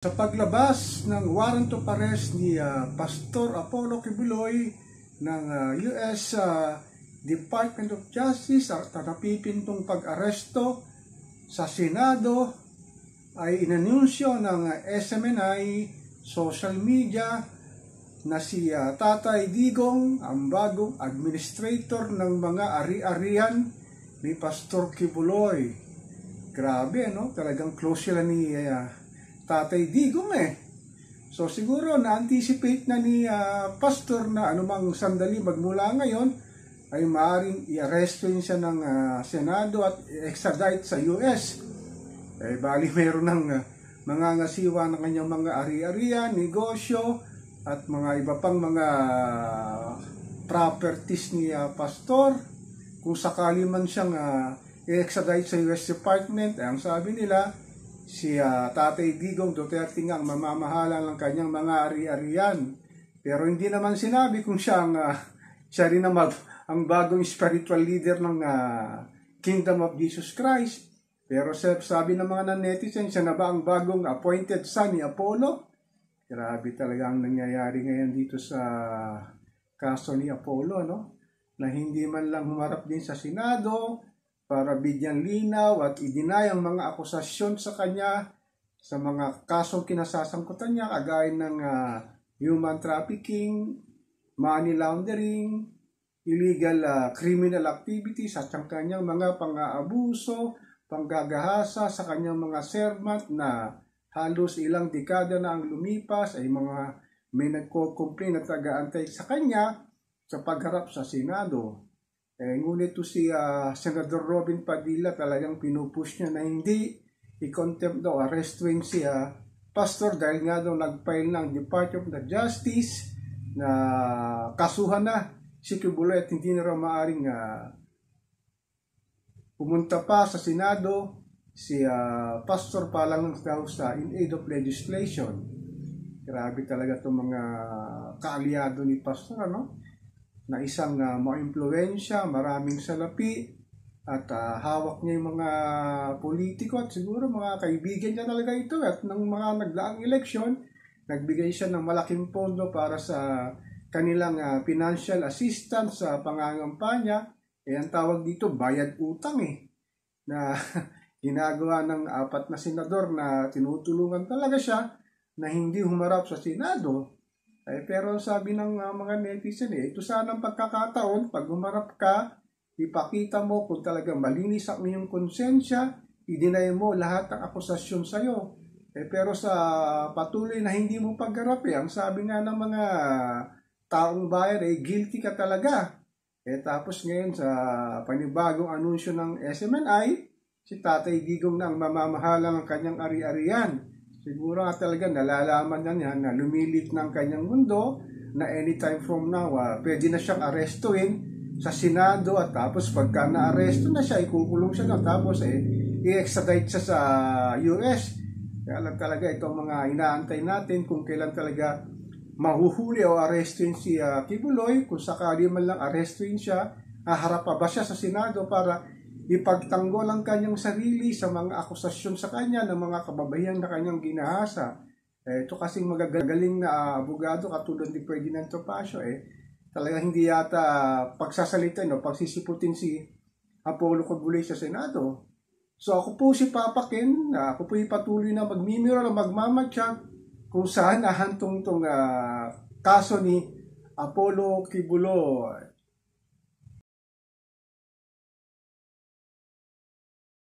Sa paglabas ng warrant of arrest ni Pastor Apollo Kibuloy ng US Department of Justice at napipintong pag-aresto sa Senado ay inanunsyo ng SMNI social media na si Tatay Digong ang bagong administrator ng mga ari-arian ni Pastor Kibuloy. Grabe, no? Talagang close sila ni Tatay Digong So siguro na-anticipate na ni Pastor na anumang sandali magmula ngayon ay maaaring i-arresto siya ng Senado at extradite sa US. Bali meron ng mga ngasiwa ng kanyang mga ari-arian, negosyo at mga iba pang mga properties ni Pastor. Kung sakali man siyang i-extradite sa US Department, ang sabi nila, si Tatay Digong Duterte nga ang mamamahala ng kanyang mga ari-arian. Pero hindi naman sinabi kung siya rin ang bagong spiritual leader ng Kingdom of Jesus Christ. Pero sabi ng mga netizens, siya na ba ang bagong appointed son ni Apollo? Grabe talaga ang nangyayari ngayon dito sa kaso ni Apollo, no? Na hindi man lang humarap din sa Senado para bigyan linaw at i-deny ang mga akusasyon sa kanya sa mga kasong kinasasangkutan niya kagaya ng human trafficking, money laundering, illegal criminal activities at ang kanyang mga pang-aabuso, panggagahasa sa kanyang mga servant na halos ilang dekada na ang lumipas ay may nagko-complain at taga-antay sa kanya sa pagharap sa Senado. Ngunit to si Senador Robin Padilla talagang pinupush niya na hindi i-contempt daw, arrestuin si Pastor dahil nga daw nag-file ng Department of Justice na kasuhan na si Kibuloy at hindi na raw maaring pumunta pa sa Senado si Pastor pa lang daw sa in aid of legislation. Grabe talaga itong mga kaalyado ni Pastor, ano? Na isang ma-impluwensya, maraming salapi, at hawak niya yung mga politiko at siguro mga kaibigan niya talaga ito. At ng mga nagdaang eleksyon, nagbigay siya ng malaking pondo para sa kanilang financial assistance sa pangangampanya. Ang tawag dito, bayad utang na ginagawa ng 4 na senador na tinutulungan talaga siya na hindi humarap sa Senado. Pero sabi ng mga netizen, ito sana ang pagkakataon, pag humarap ka, ipakita mo kung talagang malinis ang iyong konsensya, i-deny mo lahat ng akusasyon sa'yo. Pero sa patuloy na hindi mo pagharap, ang sabi nga ng mga taong bayan, guilty ka talaga. Tapos ngayon sa panibagong anunsyo ng SMNI, si Tatay Digong na ang mamamahala ng kanyang ari-arian. Siguro nga talaga nalalaman niya na lumilit ng kanyang mundo na anytime from now, pwede na siyang arestuin sa Senado at tapos pagka na-aresto na siya, ikukulong siya na tapos i-extradite siya sa US. Kaya lang talaga itong mga inaantay natin kung kailan talaga mahuhuli o arestuin si Kibuloy, kung sakali man lang arestuin siya, haharap pa ba siya sa Senado para ipagtanggol ang kanyang sarili sa mga akusasyon sa kanya ng mga kababayan na kanyang ginahasa. Ito kasing magagaling na abogado katulad ni Ferdinand Topacio, talaga hindi yata pagsasalita, pagsisiputin si Apollo Kibuloy sa Senado. So ako po si Papa Ken, ako po patuloy na magmimiro na magmamatya kung saan ahantong tong kaso ni Apollo Kibuloy.